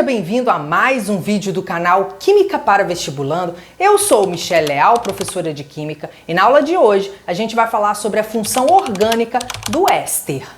Seja bem-vindo a mais um vídeo do canal Química para Vestibulando. Eu sou Michelle Leal, professora de Química, e na aula de hoje a gente vai falar sobre a função orgânica do éster.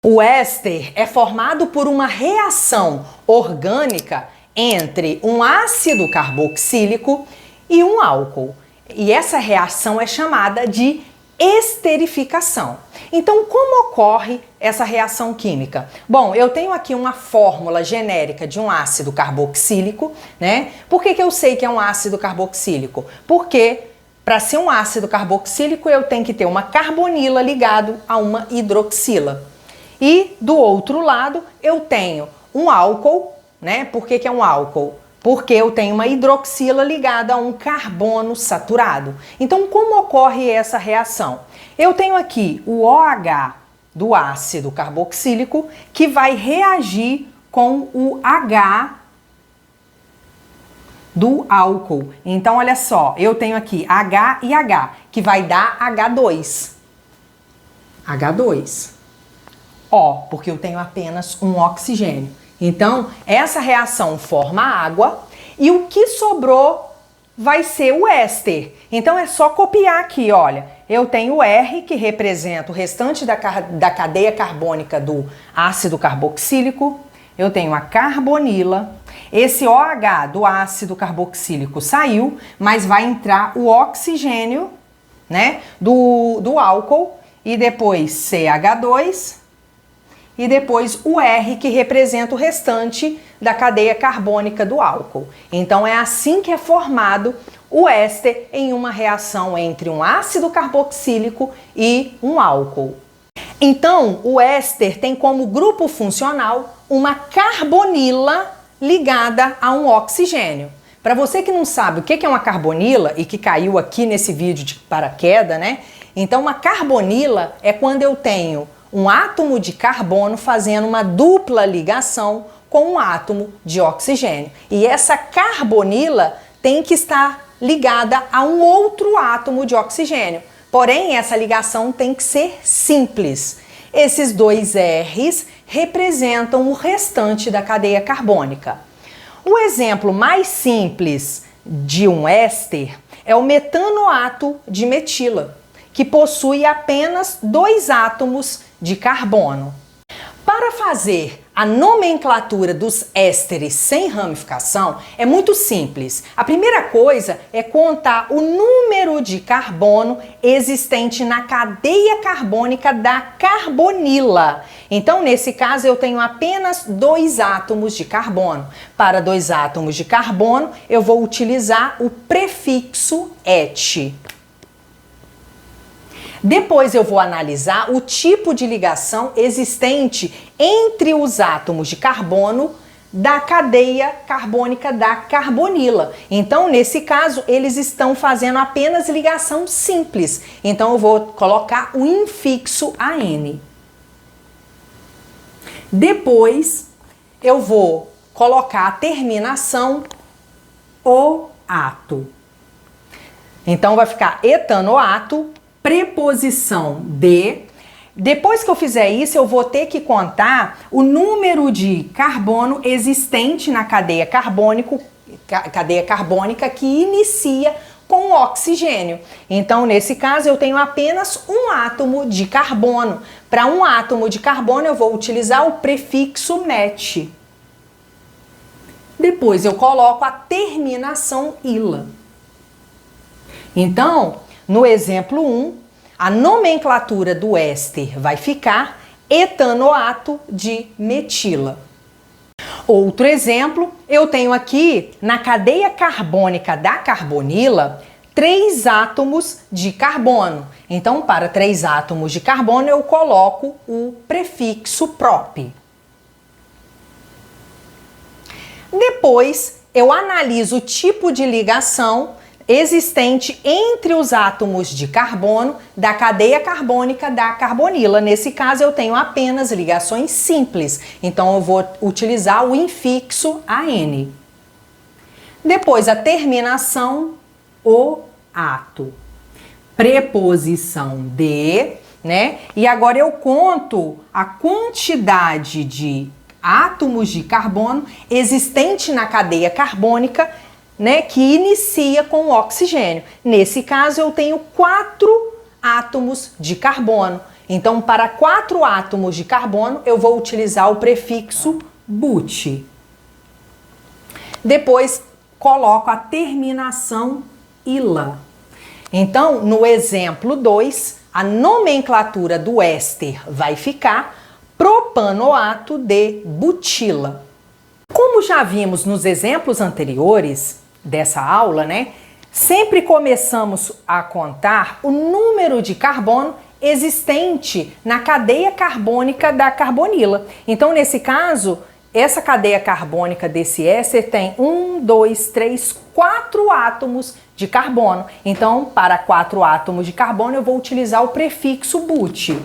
O éster é formado por uma reação orgânica entre um ácido carboxílico e um álcool. E essa reação é chamada de esterificação. Então, como ocorre essa reação química? Bom, eu tenho aqui uma fórmula genérica de um ácido carboxílico, né? Por que eu sei que é um ácido carboxílico? Porque para ser um ácido carboxílico eu tenho que ter uma carbonila ligado a uma hidroxila. E do outro lado eu tenho um álcool, né? Por que é um álcool? Porque eu tenho uma hidroxila ligada a um carbono saturado. Então, como ocorre essa reação? Eu tenho aqui o OH do ácido carboxílico que vai reagir com o H do álcool. Então, olha só, eu tenho aqui H e H, que vai dar H2. H2. O, porque eu tenho apenas um oxigênio. Então, essa reação forma água e o que sobrou vai ser o éster. Então, é só copiar aqui, olha. Eu tenho o R, que representa o restante da cadeia carbônica do ácido carboxílico. Eu tenho a carbonila. Esse OH do ácido carboxílico saiu, mas vai entrar o oxigênio, né, do álcool. E depois CH2. E depois o R, que representa o restante da cadeia carbônica do álcool. Então é assim que é formado o éster em uma reação entre um ácido carboxílico e um álcool. Então o éster tem como grupo funcional uma carbonila ligada a um oxigênio. Para você que não sabe o que é uma carbonila e que caiu aqui nesse vídeo de paraquedas, né? Então uma carbonila é quando eu tenho um átomo de carbono fazendo uma dupla ligação com um átomo de oxigênio. E essa carbonila tem que estar ligada a um outro átomo de oxigênio. Porém, essa ligação tem que ser simples. Esses dois R's representam o restante da cadeia carbônica. O exemplo mais simples de um éster é o metanoato de metila, que possui apenas dois átomos de carbono. Para fazer a nomenclatura dos ésteres sem ramificação é muito simples. A primeira coisa é contar o número de carbono existente na cadeia carbônica da carbonila. Então, nesse caso, eu tenho apenas dois átomos de carbono. Para dois átomos de carbono, eu vou utilizar o prefixo et. Depois eu vou analisar o tipo de ligação existente entre os átomos de carbono da cadeia carbônica da carbonila. Então, nesse caso, eles estão fazendo apenas ligação simples. Então, eu vou colocar o infixo AN. Depois, eu vou colocar a terminação OAto. Então, vai ficar etanoato, preposição de. Depois que eu fizer isso, eu vou ter que contar o número de carbono existente na cadeia carbônica que inicia com o oxigênio. Então, nesse caso, eu tenho apenas um átomo de carbono. Para um átomo de carbono, eu vou utilizar o prefixo met. Depois, eu coloco a terminação ila. Então, no exemplo 1, a nomenclatura do éster vai ficar etanoato de metila. Outro exemplo, eu tenho aqui na cadeia carbônica da carbonila 3 átomos de carbono. Então, para 3 átomos de carbono, eu coloco o prefixo prop. Depois, eu analiso o tipo de ligação existente entre os átomos de carbono da cadeia carbônica da carbonila. Nesse caso, eu tenho apenas ligações simples. Então, eu vou utilizar o infixo AN. Depois, a terminação OAto. preposição de, né? E agora eu conto a quantidade de átomos de carbono existente na cadeia carbônica, né, que inicia com o oxigênio. Nesse caso, eu tenho 4 átomos de carbono. Então, para 4 átomos de carbono, eu vou utilizar o prefixo but. Depois, coloco a terminação ila. Então, no exemplo 2, a nomenclatura do éster vai ficar propanoato de butila. Como já vimos nos exemplos anteriores dessa aula, né? Sempre começamos a contar o número de carbono existente na cadeia carbônica da carbonila. Então, nesse caso, essa cadeia carbônica desse éster tem 1, 2, 3, 4 átomos de carbono. Então, para 4 átomos de carbono, eu vou utilizar o prefixo but.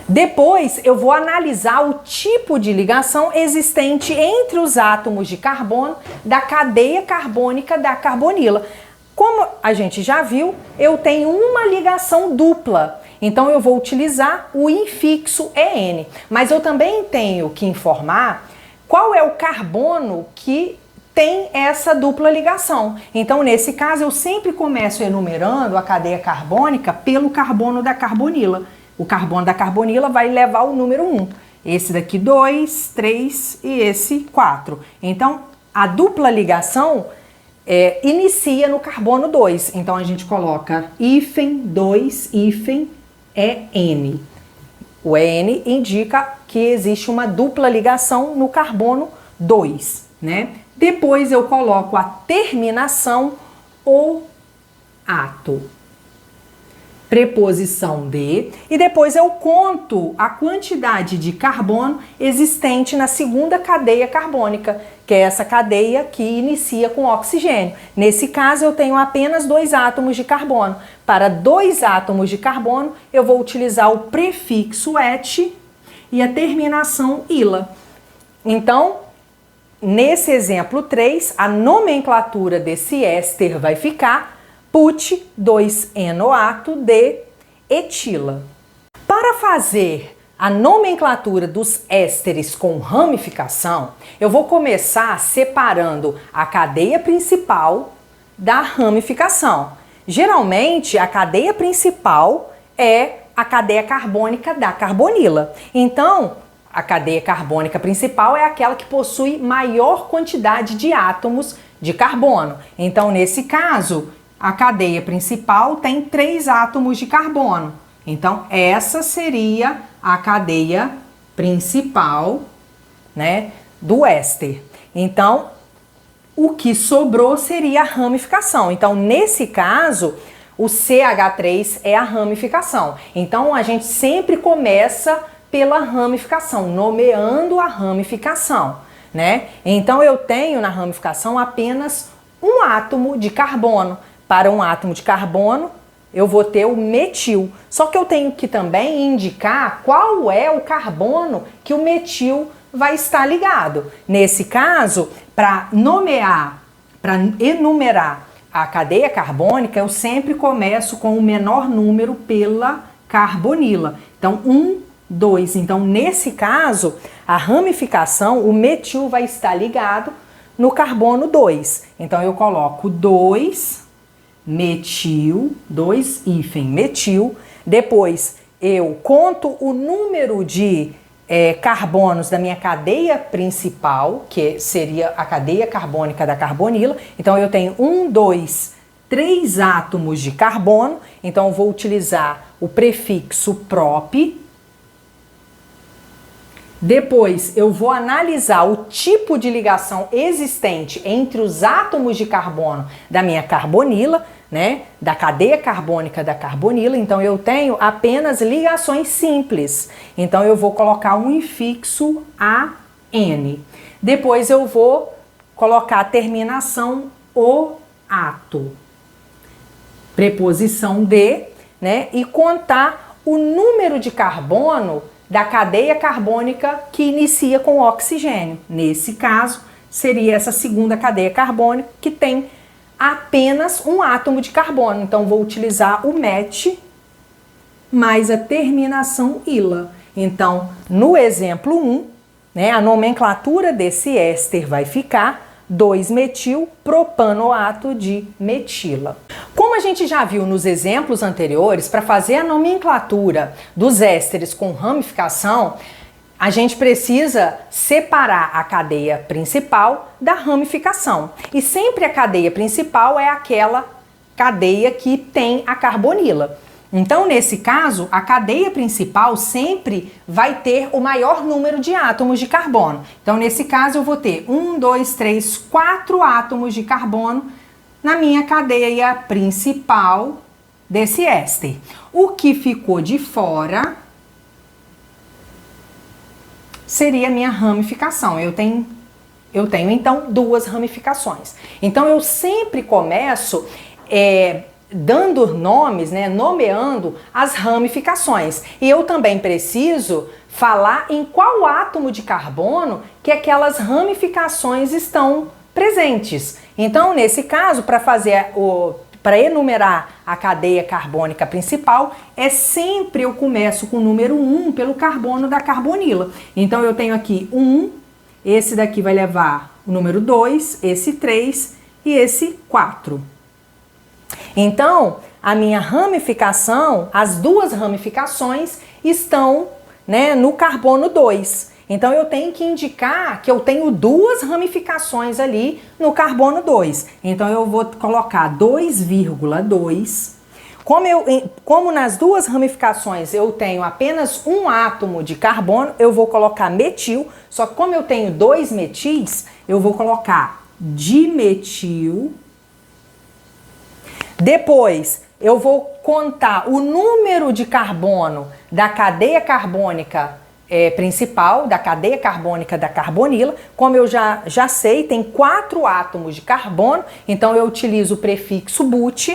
Depois, eu vou analisar o tipo de ligação existente entre os átomos de carbono da cadeia carbônica da carbonila. Como a gente já viu, eu tenho uma ligação dupla. Então, eu vou utilizar o infixo EN. Mas eu também tenho que informar qual é o carbono que tem essa dupla ligação. Então, nesse caso, eu sempre começo enumerando a cadeia carbônica pelo carbono da carbonila. O carbono da carbonila vai levar o número 1. Esse daqui 2, 3 e esse 4. Então, a dupla ligação inicia no carbono 2. Então, a gente coloca hífen 2, hífen EN. O EN indica que existe uma dupla ligação no carbono 2, né? Depois eu coloco a terminação ou ato. Preposição de, e depois eu conto a quantidade de carbono existente na segunda cadeia carbônica, que é essa cadeia que inicia com oxigênio. Nesse caso, eu tenho apenas 2 átomos de carbono. Para 2 átomos de carbono, eu vou utilizar o prefixo et e a terminação ila. Então, nesse exemplo 3, a nomenclatura desse éster vai ficar put 2-enoato de etila. Para fazer a nomenclatura dos ésteres com ramificação, eu vou começar separando a cadeia principal da ramificação. Geralmente, a cadeia principal é a cadeia carbônica da carbonila. Então, a cadeia carbônica principal é aquela que possui maior quantidade de átomos de carbono. Então, nesse caso, a cadeia principal tem 3 átomos de carbono. Então, essa seria a cadeia principal, né, do éster. Então, o que sobrou seria a ramificação. Então, nesse caso, o CH3 é a ramificação. Então, a gente sempre começa pela ramificação, nomeando a ramificação, né? Então, eu tenho na ramificação apenas um átomo de carbono. Para um átomo de carbono, eu vou ter o metil. Só que eu tenho que também indicar qual é o carbono que o metil vai estar ligado. Nesse caso, para enumerar a cadeia carbônica, eu sempre começo com o menor número pela carbonila. Então, 1, 2. Então, nesse caso, a ramificação, o metil vai estar ligado no carbono 2. Então, eu coloco 2 metil, 2 hífen metil. Depois eu conto o número de carbonos da minha cadeia principal, que seria a cadeia carbônica da carbonila. Então eu tenho 1, 2, 3 átomos de carbono. Então eu vou utilizar o prefixo prop. Depois eu vou analisar o tipo de ligação existente entre os átomos de carbono da minha carbonila, né, da cadeia carbônica da carbonila. Então eu tenho apenas ligações simples. Então eu vou colocar um infixo AN. Depois eu vou colocar a terminação o ato. Preposição de, né, e contar o número de carbono da cadeia carbônica que inicia com oxigênio. Nesse caso, seria essa segunda cadeia carbônica que tem apenas um átomo de carbono. Então, vou utilizar o met mais a terminação ila. Então, no exemplo 1, né, a nomenclatura desse éster vai ficar 2-metil-propanoato de metila. Como a gente já viu nos exemplos anteriores, para fazer a nomenclatura dos ésteres com ramificação, a gente precisa separar a cadeia principal da ramificação. E sempre a cadeia principal é aquela cadeia que tem a carbonila. Então, nesse caso, a cadeia principal sempre vai ter o maior número de átomos de carbono. Então, nesse caso, eu vou ter 1, 2, 3, 4 átomos de carbono na minha cadeia principal desse éster. O que ficou de fora seria a minha ramificação. Eu tenho então 2 ramificações. Então, eu sempre começo dando nomes, né, nomeando as ramificações. E eu também preciso falar em qual átomo de carbono que aquelas ramificações estão presentes. Então, nesse caso, para enumerar a cadeia carbônica principal, sempre eu começo com o número 1 pelo carbono da carbonila. Então, eu tenho aqui 1, esse daqui vai levar o número 2, esse 3 e esse 4. Então, a minha ramificação, as 2 ramificações estão, né, no carbono 2. Então, eu tenho que indicar que eu tenho 2 ramificações ali no carbono 2. Então, eu vou colocar 2,2. Como nas 2 ramificações eu tenho apenas um átomo de carbono, eu vou colocar metil. Só que como eu tenho 2 metis, eu vou colocar dimetil. Depois, eu vou contar o número de carbono da cadeia carbônica principal, da cadeia carbônica da carbonila. Como eu já sei, tem 4 átomos de carbono, então eu utilizo o prefixo but.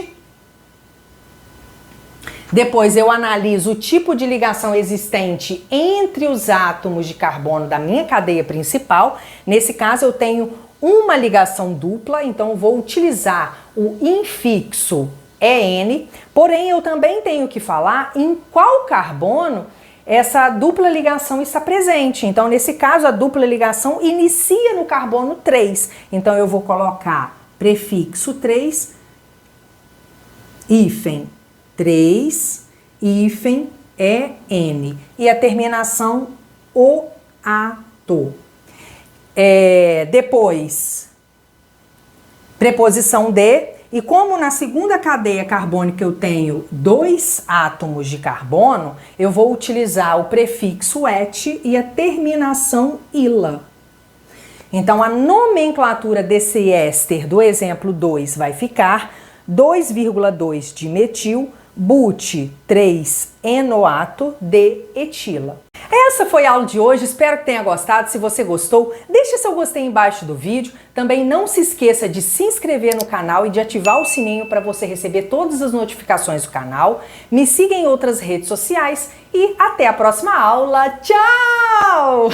Depois, eu analiso o tipo de ligação existente entre os átomos de carbono da minha cadeia principal. Nesse caso, eu tenho uma ligação dupla, então eu vou utilizar o infixo EN, porém eu também tenho que falar em qual carbono essa dupla ligação está presente. Então, nesse caso, a dupla ligação inicia no carbono 3. Então, eu vou colocar prefixo 3, hífen 3, hífen EN. E a terminação OATO. Depois, preposição de, e como na segunda cadeia carbônica eu tenho 2 átomos de carbono, eu vou utilizar o prefixo et e a terminação ila. Então, a nomenclatura desse éster do exemplo 2 vai ficar 2,2 de metil, but 3-enoato de etila. Essa foi a aula de hoje, espero que tenha gostado. Se você gostou, deixe seu gostei embaixo do vídeo. Também não se esqueça de se inscrever no canal e de ativar o sininho para você receber todas as notificações do canal. Me siga em outras redes sociais e até a próxima aula. Tchau!